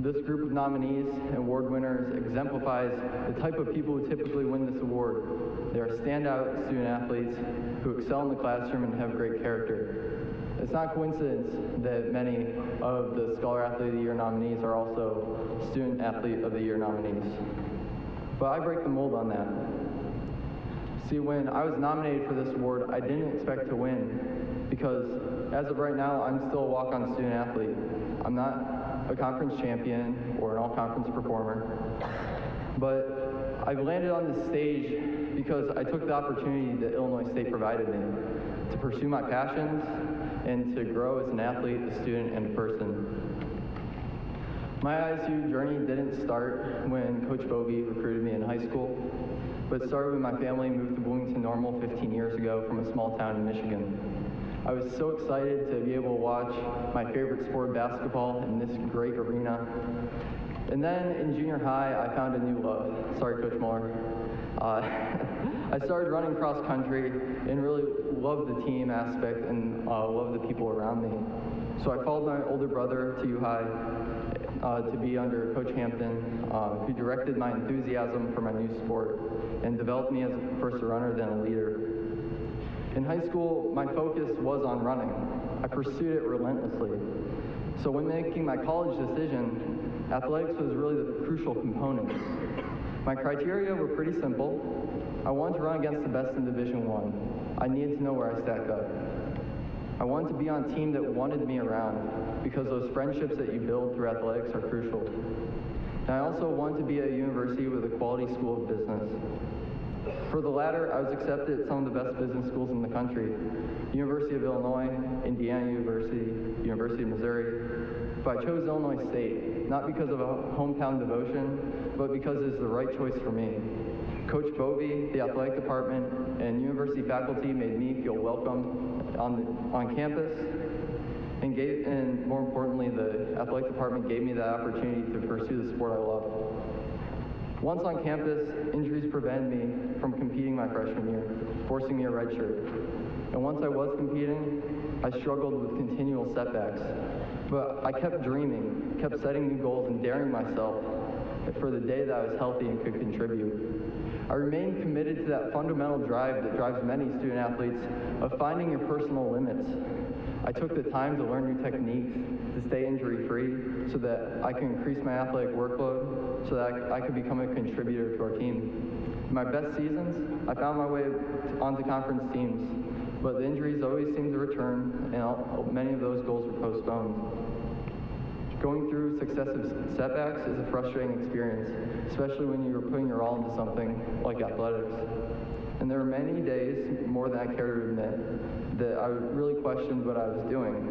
This group of nominees and award winners exemplifies the type of people who typically win this award. They are standout student athletes who excel in the classroom and have great character. It's not coincidence that many of the Scholar Athlete of the Year nominees are also Student Athlete of the Year nominees. But I break the mold on that. See, when I was nominated for this award, I didn't expect to win because as of right now, I'm still a walk-on student athlete. I'm not a conference champion or an all-conference performer, but I've landed on this stage because I took the opportunity that Illinois State provided me to pursue my passions and to grow as an athlete, a student, and a person. My ISU journey didn't start when Coach Bovee recruited me in high school, but it started when my family moved to Bloomington Normal 15 years ago from a small town in Michigan. I was so excited to be able to watch my favorite sport, basketball, in this great arena. And then in junior high, I found a new love. Sorry, Coach Muller. I started running cross country and really loved the team aspect and loved the people around me. So I followed my older brother to U-High to be under Coach Hampton, who directed my enthusiasm for my new sport and developed me as first a runner, then a leader. In high school, my focus was on running. I pursued it relentlessly. So when making my college decision, athletics was really the crucial component. My criteria were pretty simple. I wanted to run against the best in Division I. I needed to know where I stacked up. I wanted to be on a team that wanted me around because those friendships that you build through athletics are crucial. And I also wanted to be at a university with a quality school of business. For the latter, I was accepted at some of the best business schools in the country: University of Illinois, Indiana University, University of Missouri. But I chose Illinois State, not because of a hometown devotion, but because it's the right choice for me. Coach Bovee, the athletic department, and university faculty made me feel welcome on campus, and more importantly, the athletic department gave me that opportunity to pursue the sport I love. Once on campus, injuries prevented me from competing my freshman year, forcing me a redshirt. And once I was competing, I struggled with continual setbacks. But I kept dreaming, kept setting new goals and daring myself for the day that I was healthy and could contribute. I remained committed to that fundamental drive that drives many student athletes of finding your personal limits. I took the time to learn new techniques, to stay injury-free, so that I could increase my athletic workload, so that I could become a contributor to our team. In my best seasons, I found my way onto conference teams, but the injuries always seemed to return, and many of those goals were postponed. Going through successive setbacks is a frustrating experience, especially when you're putting your all into something like athletics. And there were many days, more than I care to admit, that I really questioned what I was doing.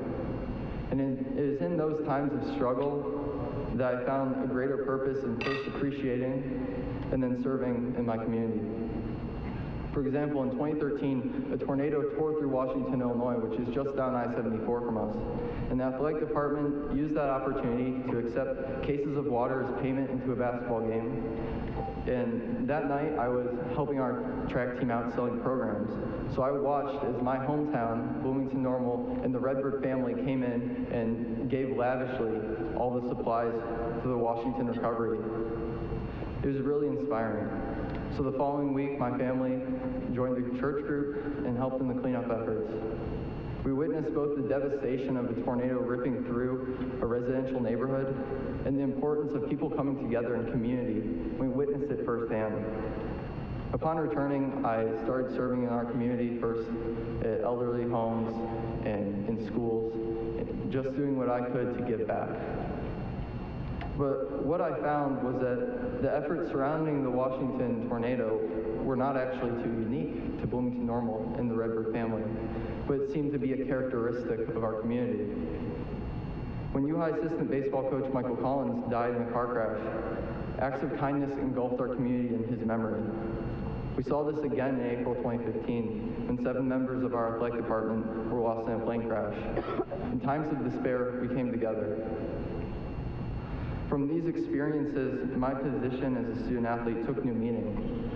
And it is in those times of struggle that I found a greater purpose in first appreciating and then serving in my community. For example, in 2013, a tornado tore through Washington, Illinois, which is just down I-74 from us. And the athletic department used that opportunity to accept cases of water as payment into a basketball game. And that night, I was helping our track team out selling programs. So I watched as my hometown, Bloomington Normal, and the Redbird family came in and gave lavishly all the supplies to the Washington recovery. It was really inspiring. So the following week, my family joined the church group and helped in the cleanup efforts. We witnessed both the devastation of a tornado ripping through a residential neighborhood and the importance of people coming together in community. We witnessed it firsthand. Upon returning, I started serving in our community, first at elderly homes and in schools, just doing what I could to give back. But what I found was that the efforts surrounding the Washington tornado were not actually too unique to Bloomington Normal and the Redbird family, but it seemed to be a characteristic of our community. When U-High assistant baseball coach Michael Collins died in a car crash, acts of kindness engulfed our community in his memory. We saw this again in April 2015, when 7 members of our athletic department were lost in a plane crash. In times of despair, we came together. From these experiences, my position as a student athlete took new meaning.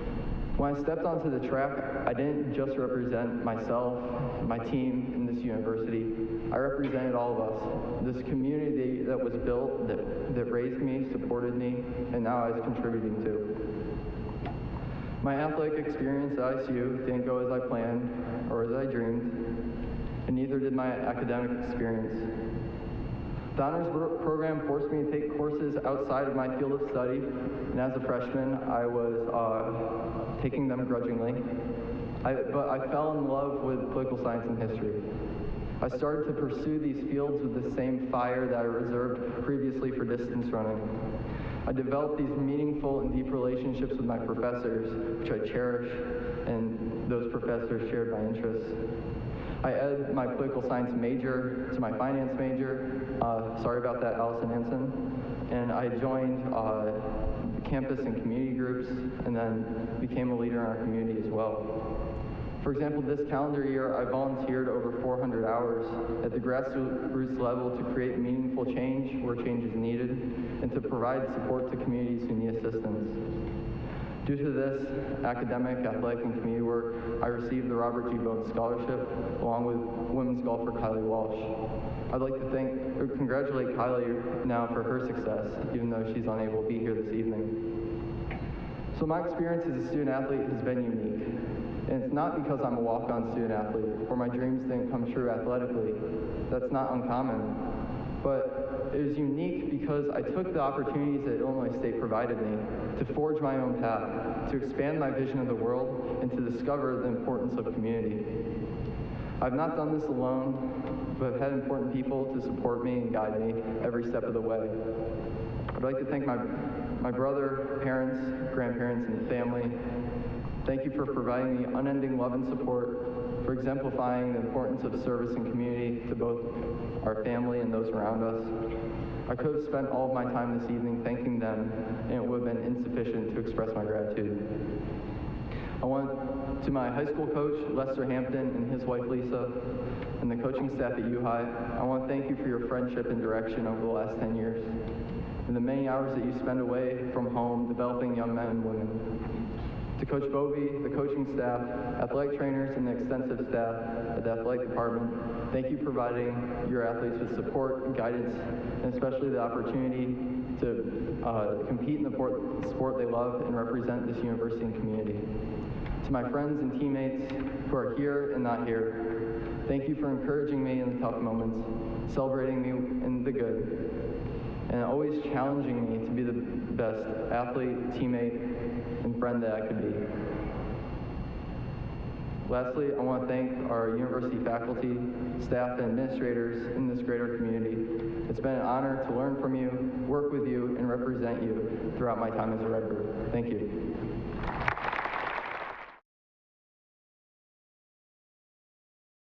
When I stepped onto the track, I didn't just represent myself, my team, and this university. I represented all of us, this community that was built, that raised me, supported me, and now I was contributing to. My athletic experience at ICU didn't go as I planned or as I dreamed, and neither did my academic experience. The honors program forced me to take courses outside of my field of study, and as a freshman, I was taking them grudgingly. But I fell in love with political science and history. I started to pursue these fields with the same fire that I reserved previously for distance running. I developed these meaningful and deep relationships with my professors, which I cherish, and those professors shared my interests. I added my political science major to my finance major. Sorry about that, Allison Hansen. And I joined campus and community groups, and then became a leader in our community as well. For example, this calendar year, I volunteered over 400 hours at the grassroots level to create meaningful change where change is needed, and to provide support to communities who need assistance. Due to this academic, athletic, and community work, I received the Robert G. Bones Scholarship, along with women's golfer Kylie Walsh. I'd like to congratulate Kylie now for her success, even though she's unable to be here this evening. So my experience as a student athlete has been unique. And it's not because I'm a walk-on student athlete or my dreams didn't come true athletically. That's not uncommon. But it was unique because I took the opportunities that Illinois State provided me to forge my own path, to expand my vision of the world, and to discover the importance of community. I've not done this alone, but I've had important people to support me and guide me every step of the way. I'd like to thank my brother, parents, grandparents, and family. Thank you for providing me unending love and support, for exemplifying the importance of service and community to both our family and those around us. I could have spent all of my time this evening thanking them, and it would have been insufficient to express my gratitude. I want to my high school coach, Lester Hampton, and his wife, Lisa, and the coaching staff at U-High. I want to thank you for your friendship and direction over the last 10 years, and the many hours that you spend away from home developing young men and women. To Coach Bovey, the coaching staff, athletic trainers, and the extensive staff at the athletic department, thank you for providing your athletes with support and guidance, and especially the opportunity to compete in the sport they love and represent this university and community. To my friends and teammates who are here and not here, thank you for encouraging me in the tough moments, celebrating me in the good, and always challenging me to be the best athlete, teammate, and friend that I could be. Lastly, I want to thank our university faculty, staff, and administrators in this greater community. It's been an honor to learn from you, work with you, and represent you throughout my time as a Redbird. Thank you.